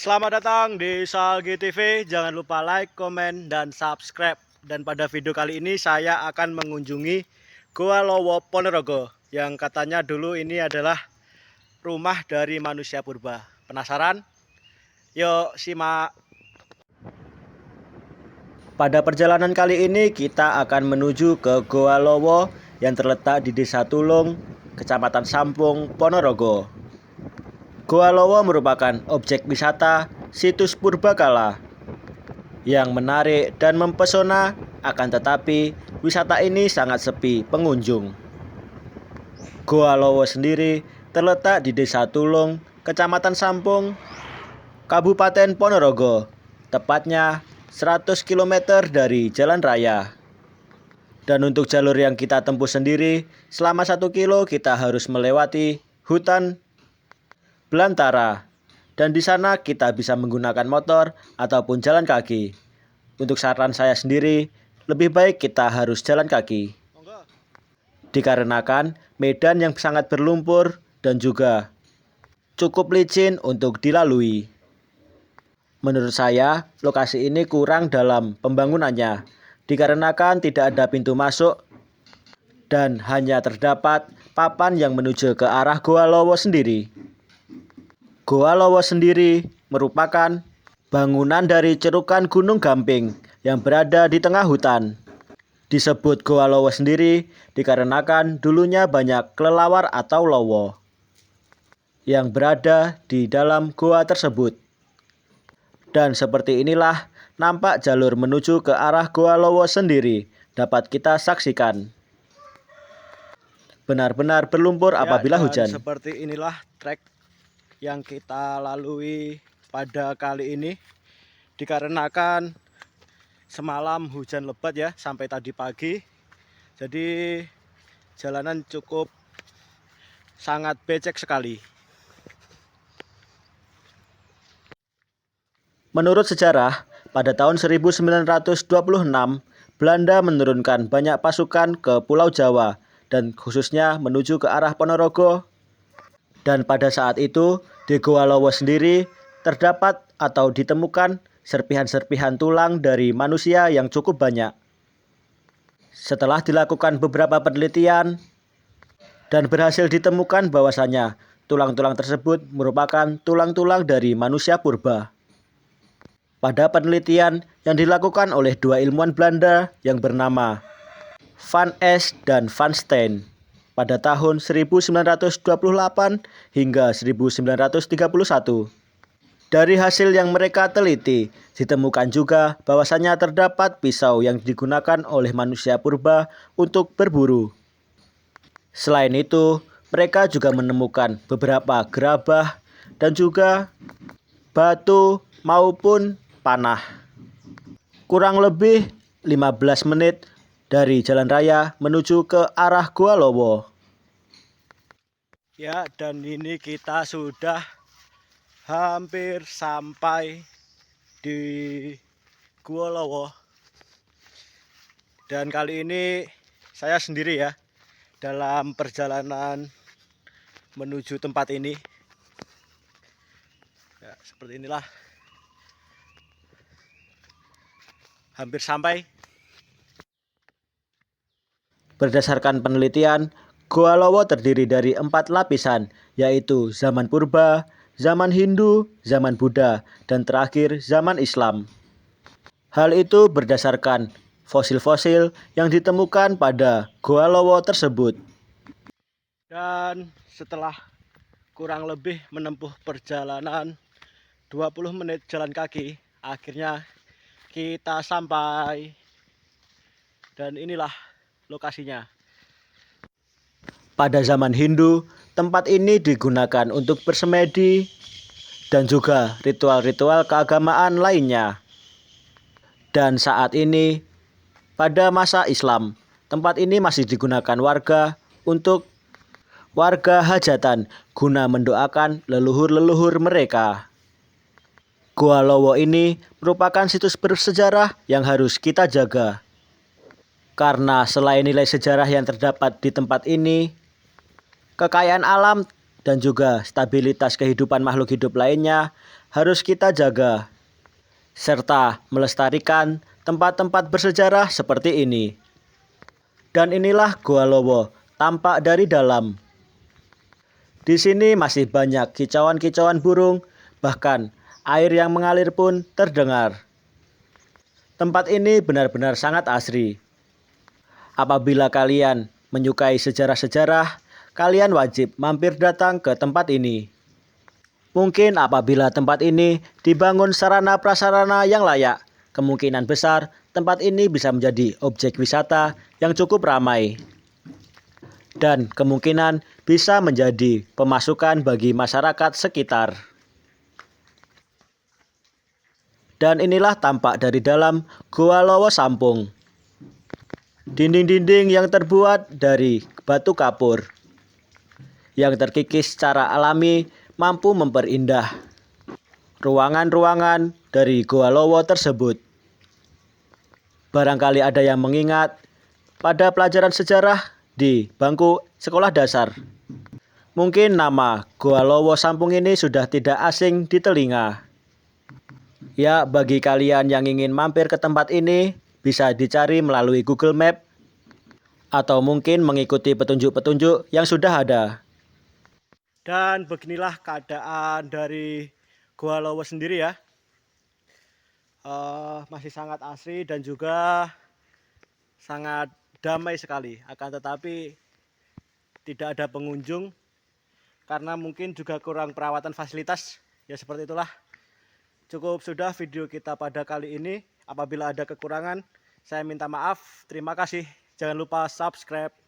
Selamat datang di Salgi TV. Jangan lupa like, komen, dan subscribe. Dan pada video kali ini saya akan mengunjungi Goa Lowo Ponorogo, yang katanya dulu ini adalah rumah dari manusia purba. Penasaran? Yuk simak. Pada perjalanan kali ini kita akan menuju ke Goa Lowo yang terletak di Desa Tulung, Kecamatan Sampung, Ponorogo. Goa Lowo merupakan objek wisata situs purbakala yang menarik dan mempesona, akan tetapi wisata ini sangat sepi pengunjung. Goa Lowo sendiri terletak di Desa Tulung, Kecamatan Sampung, Kabupaten Ponorogo, tepatnya 100 km dari jalan raya. Dan untuk jalur yang kita tempuh sendiri, selama 1 kilo kita harus melewati hutan belantara, dan di sana kita bisa menggunakan motor ataupun jalan kaki. Untuk saran saya sendiri, lebih baik kita harus jalan kaki, dikarenakan medan yang sangat berlumpur dan juga cukup licin untuk dilalui. Menurut saya, lokasi ini kurang dalam pembangunannya, dikarenakan tidak ada pintu masuk dan hanya terdapat papan yang menuju ke arah Goa Lowo sendiri. Goa Lowo sendiri merupakan bangunan dari cerukan Gunung Gamping yang berada di tengah hutan. Disebut Goa Lowo sendiri dikarenakan dulunya banyak kelelawar atau lowo yang berada di dalam goa tersebut. Dan seperti inilah nampak jalur menuju ke arah Goa Lowo sendiri dapat kita saksikan. Benar-benar berlumpur apabila hujan. Seperti inilah trek yang kita lalui pada kali ini, dikarenakan semalam hujan lebat ya sampai tadi pagi, jadi jalanan cukup sangat becek sekali. Menurut sejarah, pada tahun 1926 Belanda menurunkan banyak pasukan ke Pulau Jawa dan khususnya menuju ke arah Ponorogo. Dan pada saat itu, di Goa Lowo sendiri terdapat atau ditemukan serpihan-serpihan tulang dari manusia yang cukup banyak. Setelah dilakukan beberapa penelitian dan berhasil ditemukan bahwasanya tulang-tulang tersebut merupakan tulang-tulang dari manusia purba. Pada penelitian yang dilakukan oleh dua ilmuwan Belanda yang bernama Van Es dan Van Steen pada tahun 1928 hingga 1931. Dari hasil yang mereka teliti, ditemukan juga bahwasanya terdapat pisau yang digunakan oleh manusia purba untuk berburu. Selain itu, mereka juga menemukan beberapa gerabah dan juga batu maupun panah. Kurang lebih 15 menit dari jalan raya menuju ke arah Goa Lowo. Ya, dan ini kita sudah hampir sampai di Goa Lowo. Dan kali ini saya sendiri ya dalam perjalanan menuju tempat ini. Ya, seperti inilah. Hampir sampai. Berdasarkan penelitian, Goa Lowo terdiri dari 4 lapisan, yaitu zaman purba, zaman Hindu, zaman Buddha, dan terakhir zaman Islam. Hal itu berdasarkan fosil-fosil yang ditemukan pada Goa Lowo tersebut. Dan setelah kurang lebih menempuh perjalanan 20 menit jalan kaki, akhirnya kita sampai. Dan inilah lokasinya. Pada zaman Hindu, tempat ini digunakan untuk bersemedi dan juga ritual-ritual keagamaan lainnya. Dan saat ini, pada masa Islam, tempat ini masih digunakan warga untuk warga hajatan guna mendoakan leluhur-leluhur mereka. Goa Lowo ini merupakan situs bersejarah yang harus kita jaga. Karena selain nilai sejarah yang terdapat di tempat ini, kekayaan alam dan juga stabilitas kehidupan makhluk hidup lainnya harus kita jaga, serta melestarikan tempat-tempat bersejarah seperti ini. Dan inilah Goa Lowo, tampak dari dalam. Di sini masih banyak kicauan-kicauan burung, bahkan air yang mengalir pun terdengar. Tempat ini benar-benar sangat asri. Apabila kalian menyukai sejarah-sejarah, kalian wajib mampir datang ke tempat ini. Mungkin apabila tempat ini dibangun sarana prasarana yang layak, kemungkinan besar tempat ini bisa menjadi objek wisata yang cukup ramai. Dan kemungkinan bisa menjadi pemasukan bagi masyarakat sekitar. Dan inilah tampak dari dalam Goa Lowo Sampung. Dinding-dinding yang terbuat dari batu kapur, yang terkikis secara alami mampu memperindah ruangan-ruangan dari Goa Lowo tersebut. Barangkali ada yang mengingat pada pelajaran sejarah di bangku sekolah dasar. Mungkin nama Goa Lowo Sampung ini sudah tidak asing di telinga. Ya, bagi kalian yang ingin mampir ke tempat ini, bisa dicari melalui Google Map atau mungkin mengikuti petunjuk-petunjuk yang sudah ada. Dan beginilah keadaan dari Goa Lowo sendiri ya. Masih sangat asri dan juga sangat damai sekali. Akan tetapi tidak ada pengunjung karena mungkin juga kurang perawatan fasilitas. Ya seperti itulah. Cukup sudah video kita pada kali ini. Apabila ada kekurangan, saya minta maaf. Terima kasih. Jangan lupa subscribe.